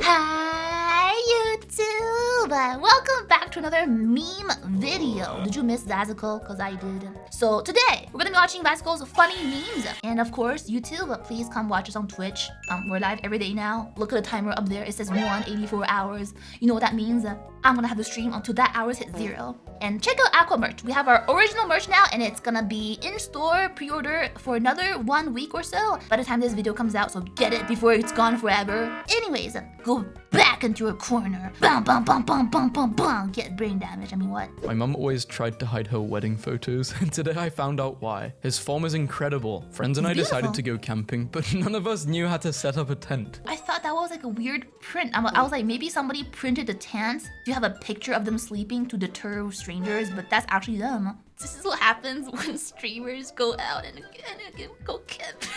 Hi YouTube! Welcome back to another meme video. Did you miss Zazical? Because I did. So today, we're going to be watching Zazical's funny memes. And of course, YouTube, please come watch us on Twitch. We're live every day now. Look at the timer up there. It says 184 hours. You know what that means? I'm going to have the stream until that hours hit 0. And check out Aquwa merch. We have our original merch now, and it's going to be in store, pre-order for another 1 week or so by the time this video comes out. So get it before it's gone forever. Anyways, go back into your corner. Bum, bum, bum, bum, bum, bum, bum. Get brain damage. I mean, what? My mum always tried to hide her wedding photos, and today I found out why. His form is incredible. Friends and I decided to go camping, but none of us knew how to set up a tent. I thought that was like a weird print. I was like, maybe somebody printed the tent. You have a picture of them sleeping to deter strangers, but that's actually them. This is what happens when streamers go out and go camping.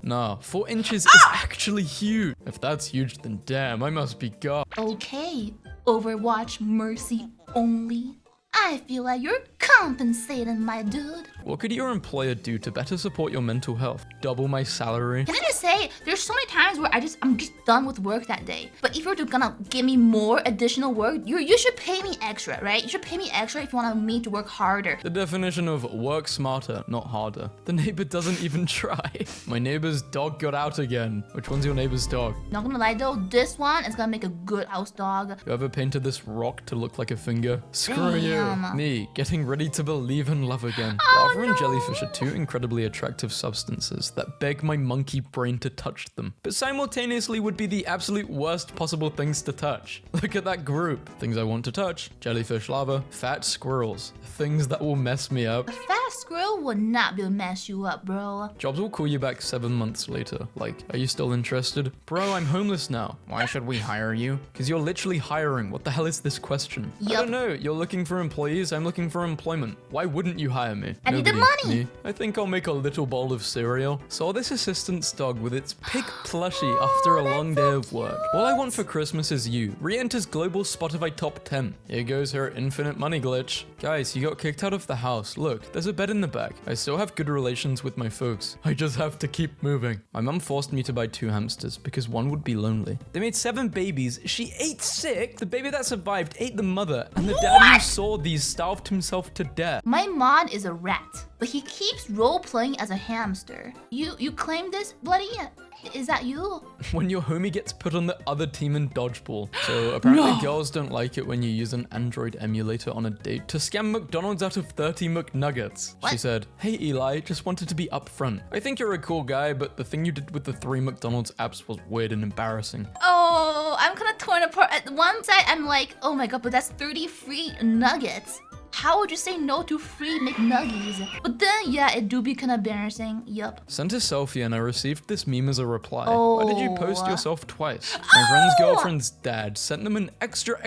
Nah, 4 inches is actually huge. If that's huge, then damn, I must be God. Okay, Overwatch mercy only. I feel like you're compensating, my dude. What could your employer do to better support your mental health? Double my salary? Can I just say, there's so many times where I'm just done with work that day. But if you're gonna give me more additional work, you should pay me extra, right? You should pay me extra if you want me to work harder. The definition of work smarter, not harder. The neighbor doesn't even try. My neighbor's dog got out again. Which one's your neighbor's dog? Not gonna lie though, this one is gonna make a good house dog. Whoever painted this rock to look like a finger? Screw you. Me, getting ready to believe in love again. Lava and jellyfish are 2 incredibly attractive substances that beg my monkey brain to touch them, but simultaneously would be the absolute worst possible things to touch. Look at that group. Things I want to touch: jellyfish, lava, fat squirrels. Things that will mess me up. A fat squirrel would not be able to mess you up, bro. Jobs will call you back 7 months later. Like, are you still interested? Bro, I'm homeless now. Why should we hire you? Because you're literally hiring. What the hell is this question? Yep. I don't know. You're looking for employees. I'm looking for employment. Why wouldn't you hire me? I need the money. Me. I think I'll make a little bowl of cereal. Saw this assistant's dog with its pig plushie after a long day of work. All I want for Christmas is you. Re-enters global Spotify top 10. Here goes her infinite money glitch. Guys, you got kicked out of the house. Look, there's a bed in the back. I still have good relations with my folks. I just have to keep moving. My mum forced me to buy 2 hamsters because one would be lonely. They made 7 babies. She ate 6. The baby that survived ate the mother, and the dad who saw these starved himself to death. My mod is a rat, but he keeps role-playing as a hamster. You claim this, bloody? Is that you? When your homie gets put on the other team in dodgeball. So apparently girls don't like it when you use an Android emulator on a date to scam McDonald's out of 30 McNuggets. What? She said, "Hey Eli, just wanted to be upfront. I think you're a cool guy, but the thing you did with the 3 McDonald's apps was weird and embarrassing." Oh, I'm kind of torn apart. At one side, I'm like, oh my god, but that's 30 free nuggets. How would you say no to free McNuggies? But then, yeah, it do be kind of embarrassing. Yup. Sent a selfie and I received this meme as a reply. Oh. Why did you post yourself twice? My friend's girlfriend's dad sent them an extra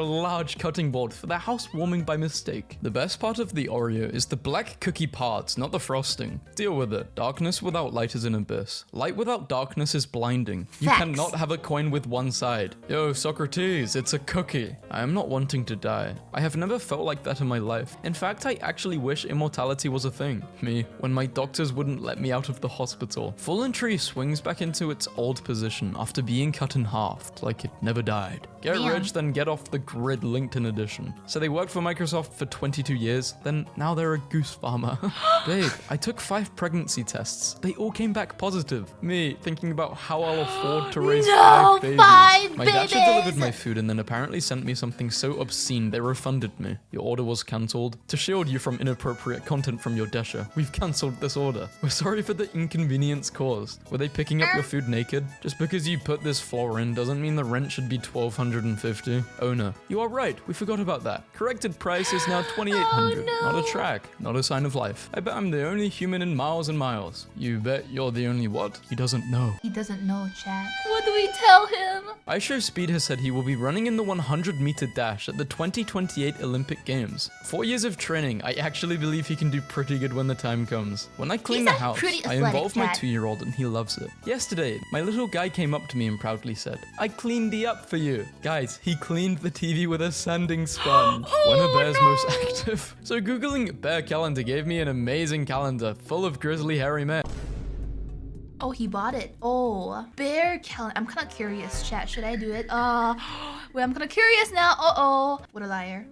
large cutting board for their housewarming by mistake. The best part of the Oreo is the black cookie parts, not the frosting. Deal with it. Darkness without light is an abyss. Light without darkness is blinding. You Facts. cannot have a coin with one side. Yo, Socrates, it's a cookie. I am not wanting to die. I have never felt like that in my life. In fact, I actually wish immortality was a thing. Me, when my doctors wouldn't let me out of the hospital. Fallen tree swings back into its old position after being cut in half, like it never died. Get Damn. rich, then get off the grid LinkedIn edition. So they worked for Microsoft for 22 years, then now they're a goose farmer. Babe, I took 5 pregnancy tests. They all came back positive. Me, thinking about how I'll afford to raise 5 babies. 5 My dad babies. delivered my food and then apparently sent me something so obscene they refunded me. Your order was cancelled. To shield you from inappropriate content from your Desha, we've cancelled this order. We're sorry for the inconvenience caused. Were they picking up your food naked? Just because you put this floor in doesn't mean the rent should be $1,250. Owner, you are right. We forgot about that. Corrected price is now $2,800. no. Not a track. Not a sign of life. I bet I'm the only human in miles and miles. You bet you're the only what? He doesn't know. He doesn't know, chat. What do we tell him? iShowSpeed has said he will be running in the 100-meter dash at the 2028 Olympic Games. 4 years of training, I actually believe he can do pretty good when the time comes. When I clean the house, pretty I athletic involve my cat. 2-year-old and he loves it. Yesterday, my little guy came up to me and proudly said, "I cleaned the up for you." Guys, he cleaned the TV with a sanding sponge. When are bears most active? So Googling bear calendar gave me an amazing calendar full of grizzly hairy men. Oh, he bought it. Oh, bear calendar. I'm kind of curious, chat. Should I do it? Wait, I'm kind of curious now. Uh-oh. What a liar.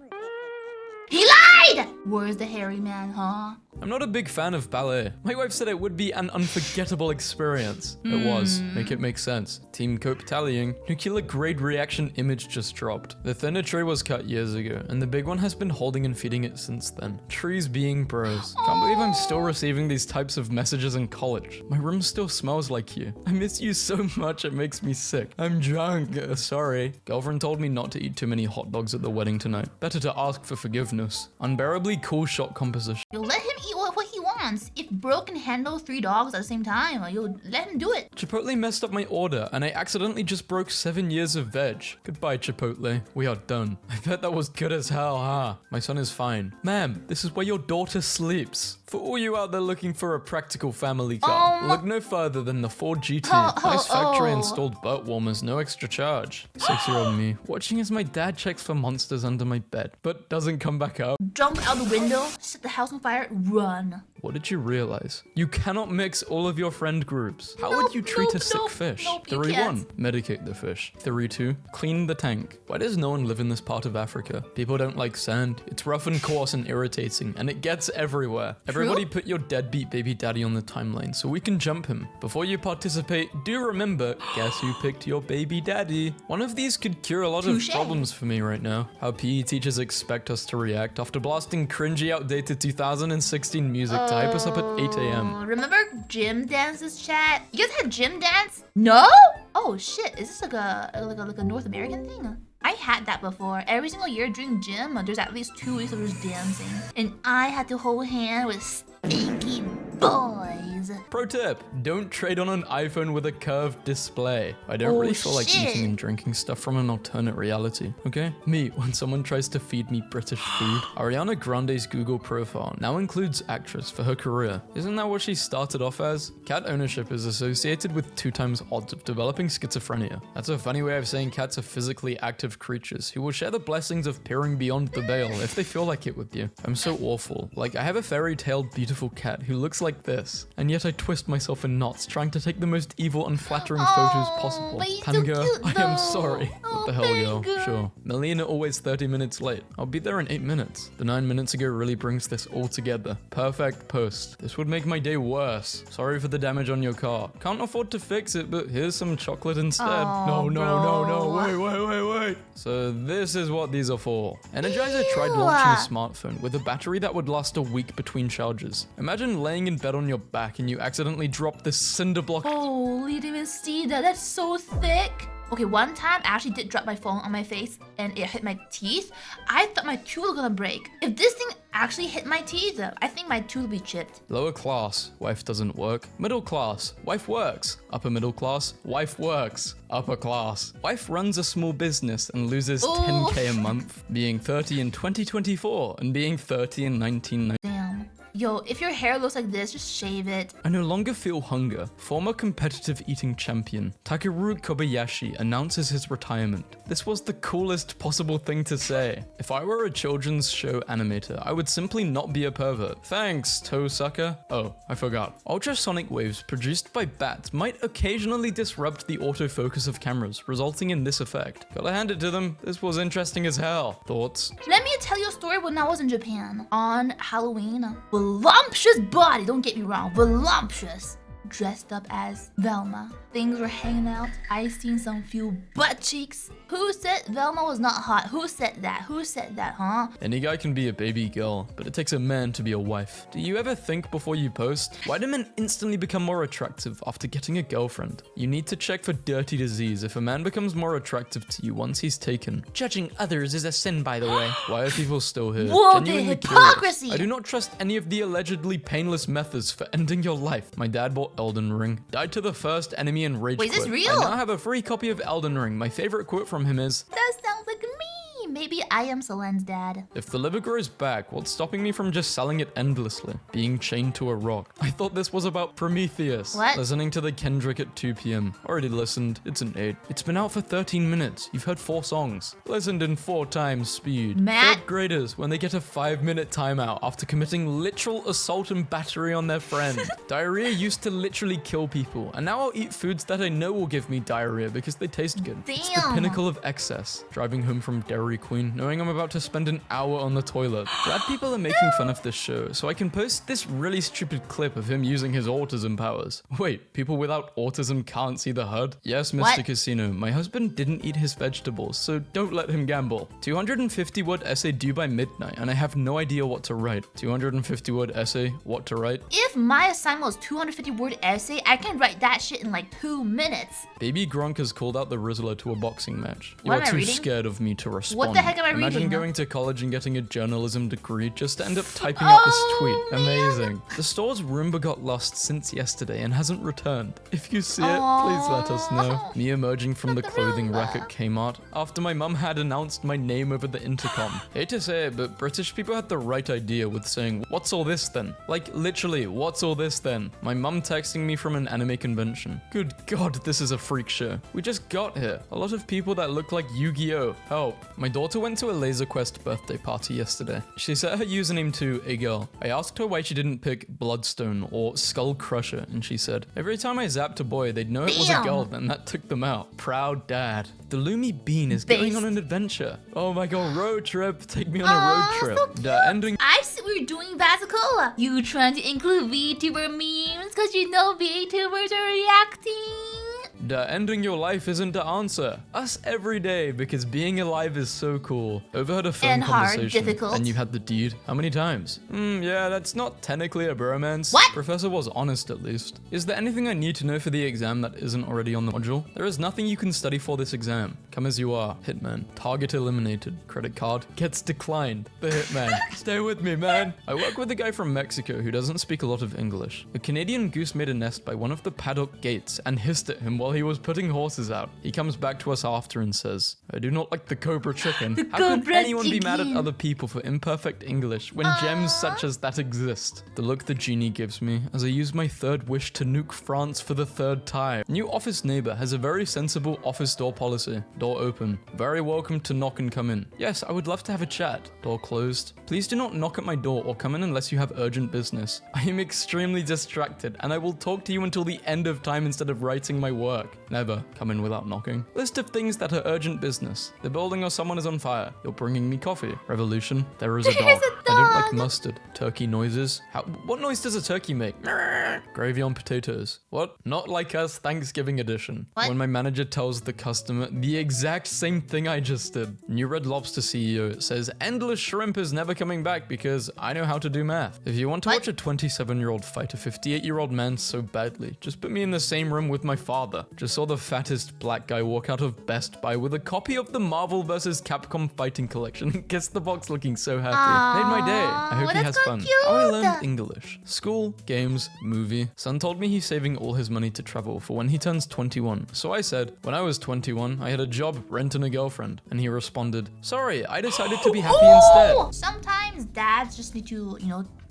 He lied! Where's the hairy man, huh? I'm not a big fan of ballet. My wife said it would be an unforgettable experience. It was. Make it make sense. Team Cope tallying. Nuclear grade reaction image just dropped. The thinner tree was cut years ago, and the big one has been holding and feeding it since then. Trees being bros. Can't believe I'm still receiving these types of messages in college. My room still smells like you. I miss you so much it makes me sick. I'm drunk. Sorry. Girlfriend told me not to eat too many hot dogs at the wedding tonight. Better to ask for forgiveness. Unbearably cool shot composition. You'll let him eat what he wants. If bro can handle 3 dogs at the same time, you'll let him do it. Chipotle messed up my order, and I accidentally just broke 7 years of veg. Goodbye, Chipotle. We are done. I bet that was good as hell, huh? My son is fine. Ma'am, this is where your daughter sleeps. For all you out there looking for a practical family car, look no further than the Ford GT. Nice factory installed butt warmers, no extra charge. 6-year-old me, watching as my dad checks for monsters under my bed, but doesn't come back up. Jump out the window, set the house on fire, run. What did you realize? You cannot mix all of your friend groups. How would you treat a sick fish? 3-1, medicate the fish. 3-2, clean the tank. Why does no one live in this part of Africa? People don't like sand. It's rough and coarse and irritating, and it gets everywhere. Everybody put your deadbeat baby daddy on the timeline so we can jump him. Before you participate, do remember, guess who picked your baby daddy? One of these could cure a lot of problems for me right now. How PE teachers expect us to react after blasting cringy, outdated 2016 music to hype us up at 8 a.m. Remember gym dances, chat? You guys had gym dance? No? Oh shit, is this like a North American thing? I had that before. Every single year during gym, there's at least 2 weeks of just dancing. And I had to hold hand with stinky boys. Pro tip, don't trade on an iPhone with a curved display. I don't really feel like eating and drinking stuff from an alternate reality, okay? Me, when someone tries to feed me British food. Ariana Grande's Google profile now includes actress for her career. Isn't that what she started off as? Cat ownership is associated with 2 times odds of developing schizophrenia. That's a funny way of saying cats are physically active creatures who will share the blessings of peering beyond the veil if they feel like it with you. I'm so awful. Like, I have a fairy-tailed beautiful cat who looks like this, and yet I twist myself in knots trying to take the most evil, unflattering photos possible. Panga, I am sorry. What the hell, girl? Sure. Melina always 30 minutes late. I'll be there in 8 minutes. The 9 minutes ago really brings this all together. Perfect post. This would make my day worse. Sorry for the damage on your car. Can't afford to fix it, but here's some chocolate instead. No. Wait. So this is what these are for. Energizer tried launching a smartphone with a battery that would last a week between charges. Imagine laying in bed on your back and you accidentally drop this cinder block. Holy, didn't even see that. That's so thick. Okay, one time I actually did drop my phone on my face and it hit my teeth. I thought my tooth was gonna break. If this thing actually hit my teeth, I think my tooth would be chipped. Lower class, wife doesn't work. Middle class, wife works. Upper middle class, wife works. Upper class, wife runs a small business and loses 10K a month. Being 30 in 2024 and being 30 in 1990. Damn. Yo, if your hair looks like this, just shave it. I no longer feel hunger. Former competitive eating champion Takeru Kobayashi announces his retirement. This was the coolest possible thing to say. If I were a children's show animator, I would simply not be a pervert. Thanks, toe sucker. Oh, I forgot. Ultrasonic waves produced by bats might occasionally disrupt the autofocus of cameras, resulting in this effect. Gotta hand it to them. This was interesting as hell. Thoughts? Let me tell you a story when I was in Japan. On Halloween, voluptuous body, don't get me wrong, voluptuous. Dressed up as Velma. Things were hanging out. I seen some few butt cheeks. Who said Velma was not hot? Who said that? Who said that, huh? Any guy can be a baby girl, but it takes a man to be a wife. Do you ever think before you post? Why do men instantly become more attractive after getting a girlfriend? You need to check for dirty disease if a man becomes more attractive to you once he's taken. Judging others is a sin, by the way. Why are people still here? Whoa, the hypocrisy! Curious. I do not trust any of the allegedly painless methods for ending your life. My dad bought Elden Ring, died to the first enemy and rage quit. Wait, is this real? I now have a free copy of Elden Ring. My favorite quote from him is, "That sounds like me, maybe I am Solen's dad. If the liver grows back, what's stopping me from just selling it endlessly? Being chained to a rock. I thought this was about Prometheus. What? Listening to the Kendrick at 2 p.m. Already listened. It's an 8. It's been out for 13 minutes. You've heard 4 songs. Listened in 4 times speed. Matt? 3rd graders when they get a 5-minute timeout after committing literal assault and battery on their friend. Diarrhea used to literally kill people, and now I'll eat foods that I know will give me diarrhea because they taste good. It's the Damn. pinnacle of excess. Driving home from Dairy Queen, knowing I'm about to spend an hour on the toilet. Glad people are making fun of this show, so I can post this really stupid clip of him using his autism powers. Wait, people without autism can't see the HUD? Yes, Mr. What? Casino, my husband didn't eat his vegetables, so don't let him gamble. 250-word essay due by midnight, and I have no idea what to write. 250-word essay, what to write? If my assignment was 250-word essay, I can write that shit in like 2 minutes. Baby Gronk has called out the Rizzler to a boxing match. You What are am I too reading? scared of me to respond. What the heck am I Imagine reading? going to college and getting a journalism degree just to end up typing out this tweet. Oh, man. Amazing. The store's Roomba got lost since yesterday and hasn't returned. If you see it, please let us know. Me emerging from the the clothing rack Roomba. at Kmart after my mum had announced my name over the intercom. Hate to say it, but British people had the right idea with saying, "What's all this then?" Like literally, what's all this then? My mum texting me from an anime convention. Good God, this is a freak show. We just got here. A lot of people that look like Yu-Gi-Oh! Help. My daughter went to a Laser Quest birthday party yesterday. She set her username to a girl. I asked her why she didn't pick Bloodstone or Skull Crusher, and she said, every time I zapped a boy, they'd know it was a Damn. girl, and that took them out. Proud dad. The Lumi Bean is going on Based. an adventure. Oh my god, road trip. Take me on a road trip. so The ending. I see what you're doing, Vasicola. You trying to include VTuber memes because you know VTubers are reacting. Ending your life isn't the answer. Us every day, because being alive is so cool. Overheard a phone And hard, conversation. difficult. And you had the deed. How many times? Yeah, that's not technically a bromance. What? Professor was honest at least. Is there anything I need to know for the exam that isn't already on the module? There is nothing you can study for this exam. Come as you are, Hitman. Target eliminated. Credit card gets declined. The Hitman. Stay with me, man. I work with a guy from Mexico who doesn't speak a lot of English. A Canadian goose made a nest by one of the paddock gates and hissed at him while he was putting horses out. He comes back to us after and says, I do not like the cobra chicken. How can cobra anyone be mad at chicken. other people for imperfect English when gems such as that exist? The look the genie gives me as I use my third wish to nuke France for the 3rd time. New office neighbor has a very sensible office door policy. Door open. Very welcome to knock and come in. Yes, I would love to have a chat. Door closed. Please do not knock at my door or come in unless you have urgent business. I am extremely distracted and I will talk to you until the end of time instead of writing my work. Never come in without knocking. List of things that are urgent business. The building or someone is on fire. You're bringing me coffee. Revolution. There is a dog. There's a I don't like dog. mustard. Turkey noises. What noise does a turkey make? Gravy on potatoes. What? Not like us, Thanksgiving edition. What? When my manager tells the customer the exact same thing I just did. New Red Lobster CEO says endless shrimp is never coming back because I know how to do math. If you want to What? watch a 27-year-old fight a 58-year-old man so badly, just put me in the same room with my father. Just saw the fattest black guy walk out of Best Buy with a copy of the Marvel vs. Capcom fighting collection and gets the box looking so happy. Made my day. I hope he that's has so fun. cute. How I learned English. School, games, movie. Son told me he's saving all his money to travel for when he turns 21. So I said, when I was 21, I had a job, rent and a girlfriend. And he responded, sorry, I decided to be happy instead. Ooh! Sometimes dads just need to,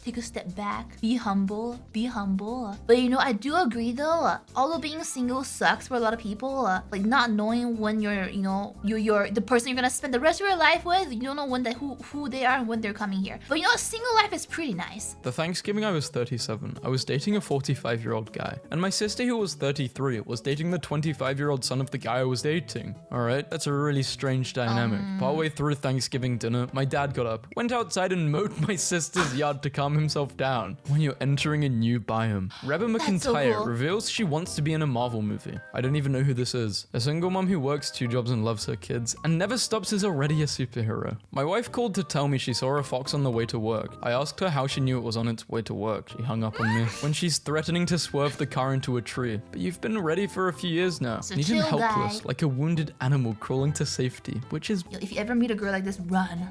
take a step back, be humble, be humble. But I do agree though, although being single sucks for a lot of people, like not knowing when you're the person you're gonna spend the rest of your life with, you don't know when who they are and when they're coming here. But single life is pretty nice. The Thanksgiving I was 37, I was dating a 45-year-old guy. And my sister who was 33 was dating the 25-year-old son of the guy I was dating. Alright, that's a really strange dynamic. Partway through Thanksgiving dinner, my dad got up, went outside and mowed my sister's yard to calm himself down. When you're entering a new biome, Reba That's so McEntire cool. reveals she wants to be in a Marvel movie. I don't even know who this is. A single mom who works 2 jobs and loves her kids and never stops is already a superhero. My wife called to tell me she saw a fox on the way to work. I asked her how she knew it was on its way to work. She hung up on me when she's threatening to swerve the car into a tree. But you've been ready for a few years now. So Need him chill, helpless, guy. like a wounded animal crawling to safety, which is If you ever meet a girl like this, run.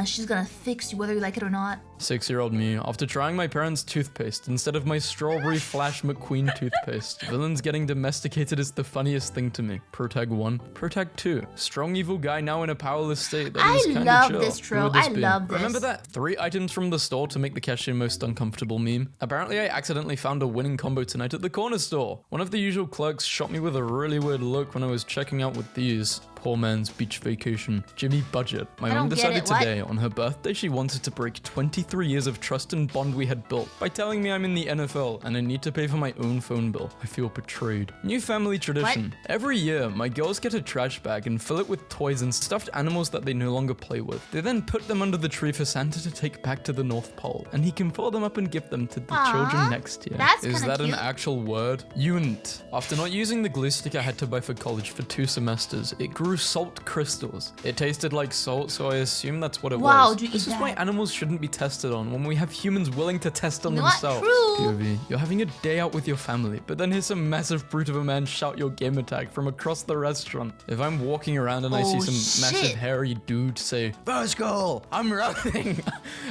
She's gonna fix you whether you like it or not. 6-year-old me after trying my parents' toothpaste instead of my strawberry Flash McQueen toothpaste. Villains getting domesticated is the funniest thing to me. Protag 1. Protag 2. Strong evil guy now in a powerless state that is kinda love chill. this trope. Who would this I be? love this. Remember that 3 items from the store to make the cashier most uncomfortable meme? Apparently I accidentally found a winning combo tonight at the corner store. One of the usual clerks shot me with a really weird look when I was checking out with these. Poor man's beach vacation. Jimmy Budget. My mom decided today on her birthday she wanted to break 23 years of trust and bond we had built by telling me I'm in the NFL and I need to pay for my own phone bill. I feel betrayed. New family tradition. What? Every year, my girls get a trash bag and fill it with toys and stuffed animals that they no longer play with. They then put them under the tree for Santa to take back to the North Pole, and he can fold them up and give them to the children next year. Is that an actual word? Unt. After not using the glue stick I had to buy for college for 2 semesters, it grew salt crystals. It tasted like salt, so I assume that's what it was. This is why animals shouldn't be tested on when we have humans willing to test on themselves. POV, you're having a day out with your family, but then here's some massive brute of a man shout your gamer tag from across the restaurant. If I'm walking around and I see some massive hairy dude say, "First goal, I'm running."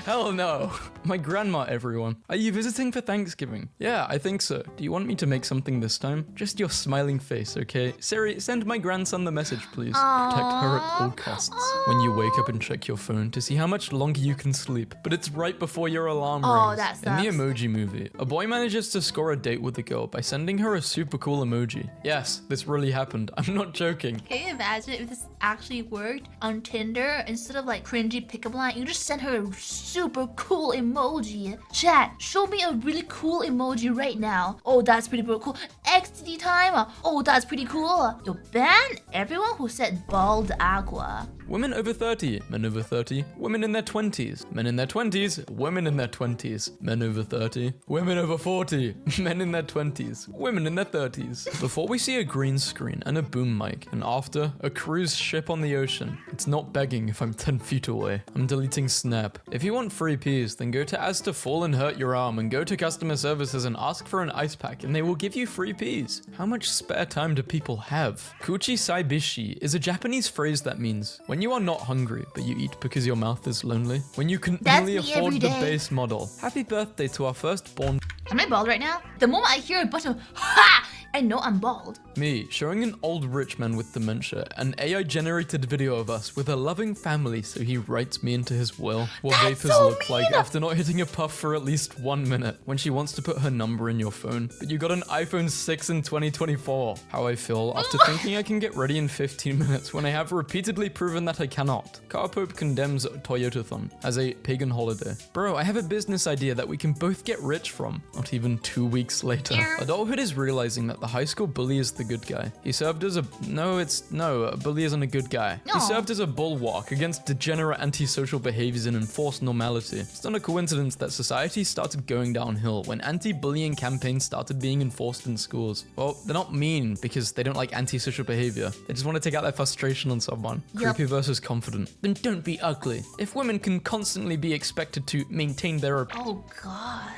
Hell no. My grandma, everyone. Are you visiting for Thanksgiving? Yeah, I think so. Do you want me to make something this time? Just your smiling face, okay? Siri, send my grandson the message, please. Protect her at all costs. When you wake up and check your phone to see how much longer you can sleep, but it's right before your alarm rings. That sucks. In the Emoji Movie, a boy manages to score a date with a girl by sending her a super cool emoji. Yes, this really happened. I'm not joking. Can you imagine if this actually worked on Tinder? Instead of like cringy pickup line, you just send her a super cool emoji. Chat, show me a really cool emoji right now. Oh, that's pretty cool. XD time. Oh, that's pretty cool. You'll ban everyone who said bald Aqua. Women over 30, men over 30, women in their 20s, men in their 20s, women in their 20s, men over 30, women over 40, men in their 20s, women in their 30s. Before we see a green screen and a boom mic, and after, a cruise ship on the ocean. It's not begging if I'm 10 feet away. I'm deleting Snap. If you want free peas, then go to As to Fall and Hurt Your Arm and go to customer services and ask for an ice pack and they will give you free peas. How much spare time do people have? Kuchi Saibishi is a Japanese phrase that means when you are not hungry, but you eat because your mouth is lonely. When you can only afford the base model. Happy birthday to our firstborn. Am I bald right now? The moment I hear a button, ha! I know I'm bald. Me, showing an old rich man with dementia an AI-generated video of us with a loving family so he writes me into his will. What vapors look like after not hitting a puff for at least 1 minute. When she wants to put her number in your phone, but you got an iPhone 6 in 2024. How I feel after thinking I can get ready in 15 minutes when I have repeatedly proven that I cannot. Car Pope condemns Toyotathon as a pagan holiday. Bro, I have a business idea that we can both get rich from. Not even 2 weeks later. Adulthood is realizing that the high school bully is the good guy. He served as a a bully isn't a good guy. He served as a bulwark against degenerate antisocial behaviors and enforced normality. It's not a coincidence that society started going downhill when anti-bullying campaigns started being enforced in schools. Well, they're not mean because they don't like antisocial behavior. They just want to take out their frustration on someone. Creepy versus confident. Then don't be ugly. If women can constantly be expected to maintain their... Oh god.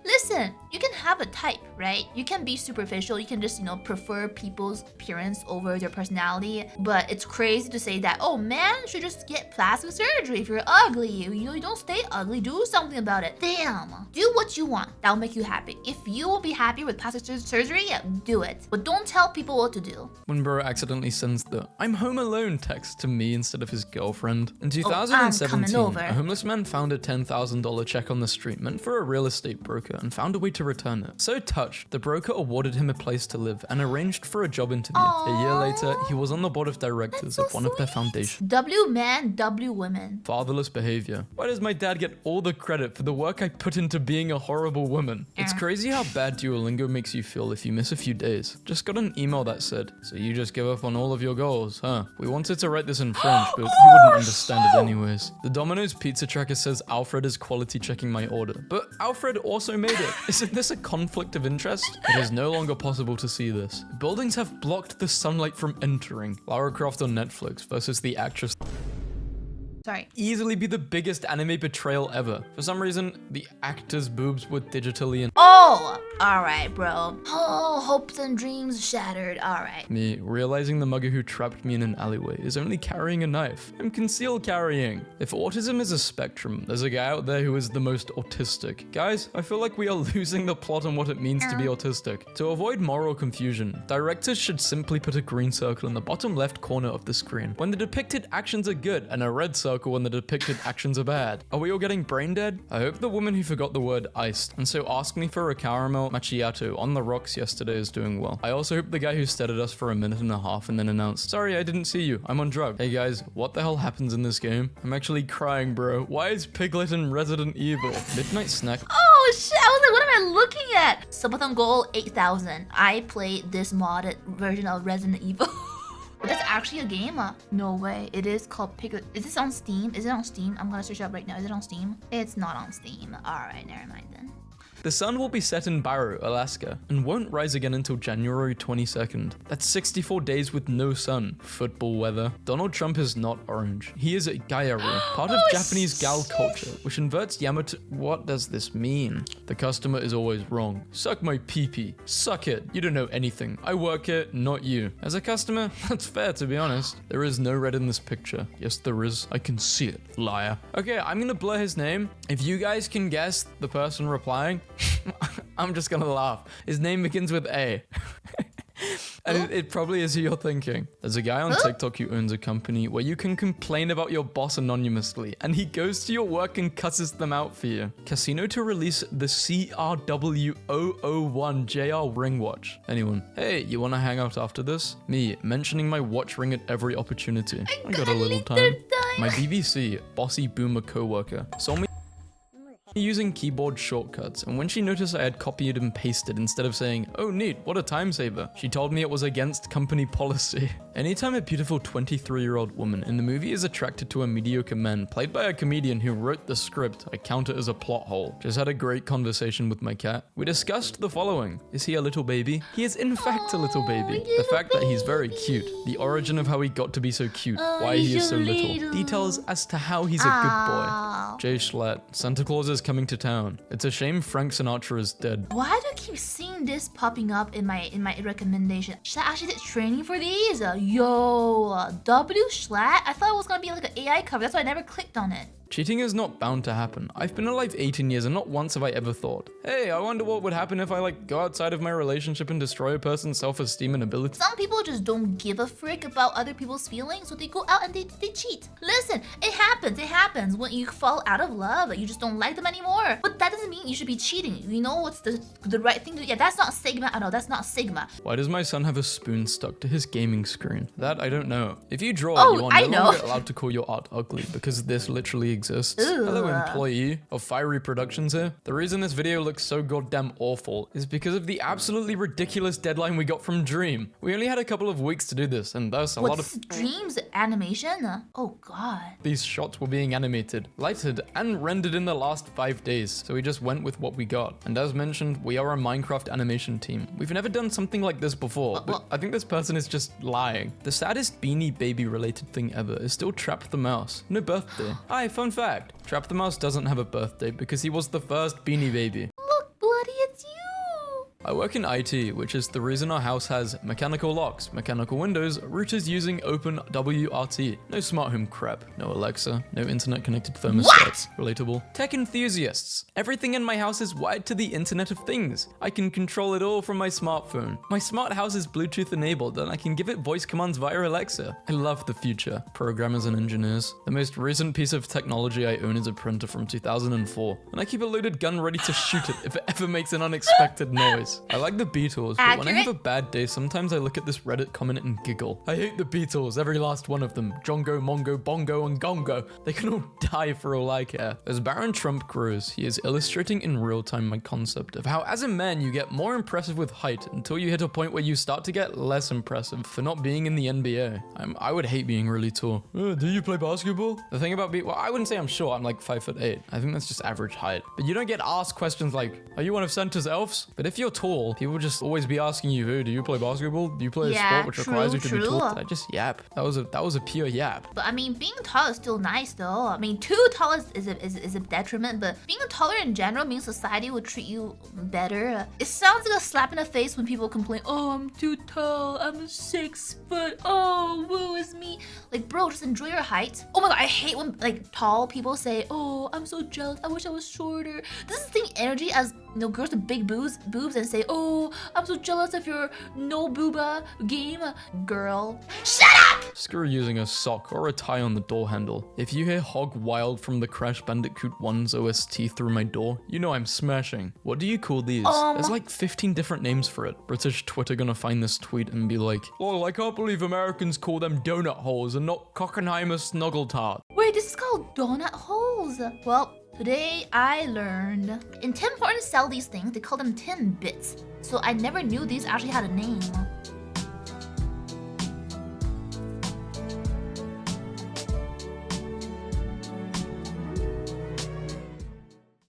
Listen, you can have a type, right? You can be superficial, you can just, prefer people's appearance over their personality. But it's crazy to say that, oh, man should just get plastic surgery if you're ugly. You don't stay ugly, do something about it. Damn. Do what you want. That'll make you happy. If you will be happy with plastic surgery, yeah, do it. But don't tell people what to do. When bro accidentally sends the "I'm home alone" text to me instead of his girlfriend. In 2017, a homeless man found a $10,000 check on the street meant for a real estate broker and found a way to return it. So touched, the broker awarded him a place to live and arranged for a job interview. A year later, he was on the board of directors of one of their foundations. W man, W women. Fatherless behavior. Why does my dad get all the credit for the work I put into being a horrible woman? It's crazy how bad Duolingo makes you feel if you miss a few days. Just got an email that said, "So you just give up on all of your goals, huh? We wanted to write this in French, but you wouldn't understand it anyways." The Domino's pizza tracker says Alfred is quality checking my order, but Alfred also made it. Isn't this a conflict of interest? It is no longer possible to see this. Buildings have blocked the sunlight from entering. Lara Croft on Netflix versus the actress. Sorry. Easily be the biggest anime betrayal ever. For some reason, the actor's boobs were digitally and Oh, alright, bro. Oh, hopes and dreams shattered. Alright. me realizing the mugger who trapped me in an alleyway is only carrying a knife. I'm concealed carrying. If autism is a spectrum, there's a guy out there who is the most autistic. Guys, I feel like we are losing the plot on what it means to be autistic. To avoid moral confusion, directors should simply put a green circle in the bottom left corner of the screen when the depicted actions are good and a red circle when the depicted actions are bad. Are we all getting brain dead? I hope the woman who forgot the word iced and so asked me for a caramel macchiato on the rocks yesterday is doing well. I also hope the guy who stared at us for a minute and a half and then announced, "Sorry, I didn't see you. I'm on drugs." Hey guys, what the hell happens in this game? I'm actually crying, bro. Why is Piglet in Resident Evil? Midnight Snack. Oh shit, I was like, what am I looking at? Subathon goal 8,000. I played this modded version of Resident Evil. That's actually a game? No way. It is called Piglet. Is this on Steam? Is it on Steam? I'm gonna search it up right now. Is it on Steam? It's not on Steam. Alright, never mind then. The sun will be set in Barrow, Alaska, and won't rise again until January 22nd. That's 64 days with no sun. Football weather. Donald Trump is not orange. He is a Gyaru, part of Japanese gal culture, which inverts Yamato. What does this mean? The customer is always wrong. Suck my pee-pee. Suck it. You don't know anything. I work here, not you. As a customer, that's fair to be honest. There is no red in this picture. Yes, there is. I can see it. Liar. Okay, I'm gonna blur his name. If you guys can guess the person replying, I'm just gonna laugh. His name begins with A. And it probably is who you're thinking. There's a guy on TikTok who owns a company where you can complain about your boss anonymously, and he goes to your work and cusses them out for you. Casino to release the CRW001JR ring watch. Anyone? Hey, you wanna hang out after this? Me, mentioning my watch ring at every opportunity. I got a little time. My BBC, bossy boomer coworker, saw me using keyboard shortcuts, and when she noticed I had copied and pasted instead of saying, "Oh neat, what a time saver," she told me it was against company policy. Anytime a beautiful 23-year-old woman in the movie is attracted to a mediocre man played by a comedian who wrote the script, I count it as a plot hole. Just had a great conversation with my cat. We discussed the following. Is he a little baby? He is in fact a little baby. The fact that he's very cute. The origin of how he got to be so cute. Why he is so little. Details as to how he's a good boy. Jay Schlatt. Santa Claus is coming to town. It's a shame Frank Sinatra is dead. Why do I keep seeing this popping up in my recommendation? Should I actually did training for these? Yo, W Schlatt? I thought it was gonna be like an AI cover. That's why I never clicked on it. Cheating is not bound to happen. I've been alive 18 years and not once have I ever thought, hey, I wonder what would happen if I go outside of my relationship and destroy a person's self-esteem and ability. Some people just don't give a frick about other people's feelings, so they go out and they cheat. Listen, it happens. It happens when you fall out of love. You just don't like them anymore. But that doesn't mean you should be cheating. You know what's the right thing to do? Yeah, that's not Sigma at all. That's not Sigma. Why does my son have a spoon stuck to his gaming screen? That I don't know. If you draw, you are no longer allowed to call your art ugly because this literally exists. Hello, employee of Fiery Productions here. The reason this video looks so goddamn awful is because of the absolutely ridiculous deadline we got from Dream. We only had a couple of weeks to do this, and thus a lot of Dream's animation? Oh god. These shots were being animated, lighted, and rendered in the last 5 days, so we just went with what we got. And as mentioned, we are a Minecraft animation team. We've never done something like this before, but I think this person is just lying. The saddest Beanie Baby related thing ever is still Trap the Mouse. No birthday. Hi, fun fact. Trap the Mouse doesn't have a birthday because he was the first Beanie Baby. Look, Bloody, it's you! I work in IT, which is the reason our house has mechanical locks, mechanical windows, routers using open WRT, no smart home crap, no Alexa, no internet connected thermostats. Relatable. Tech enthusiasts. Everything in my house is wired to the Internet of Things. I can control it all from my smartphone. My smart house is Bluetooth enabled and I can give it voice commands via Alexa. I love the future. Programmers and engineers. The most recent piece of technology I own is a printer from 2004, and I keep a loaded gun ready to shoot it if it ever makes an unexpected noise. I like the Beatles, but when I have a bad day, sometimes I look at this Reddit comment and giggle. I hate the Beatles, every last one of them. Jongo, Mongo, Bongo, and Gongo. They can all die for all I care. As Baron Trump grows, he is illustrating in real time my concept of how as a man you get more impressive with height until you hit a point where you start to get less impressive for not being in the NBA. I would hate being really tall. Do you play basketball? The thing about well, I wouldn't say I'm short, I'm like 5'8". I think that's just average height. But you don't get asked questions like, are you one of Santa's elves? But if you're tall, people just always be asking you, "Hey, do you play basketball? Do you play a sport which requires you to be tall?" I just yap. That was a pure yap. But I mean, being tall is still nice though. I mean, too tall is a detriment, but being taller in general means society will treat you better. It sounds like a slap in the face when people complain, "Oh, I'm too tall. I'm 6 foot. Oh, woo is me." Like, bro, just enjoy your height. Oh my god, I hate when like tall people say, "Oh, I'm so jealous. I wish I was shorter." This is the same energy as, you know, girls with big boobs and say, "Oh, I'm so jealous of your no booba game." Girl, shut up! Screw using a sock or a tie on the door handle. If you hear Hog Wild from the Crash Bandicoot 1's OST through my door, you know I'm smashing. What do you call these? There's like 15 different names for it. British Twitter gonna find this tweet and be like, "Oh, I can't believe Americans call them donut holes and not Cockenheimer snuggle tart." Wait, this is called donut holes. Well, today I learned in Tim Hortons sell these things. They call them Timbits. So I never knew these actually had a name.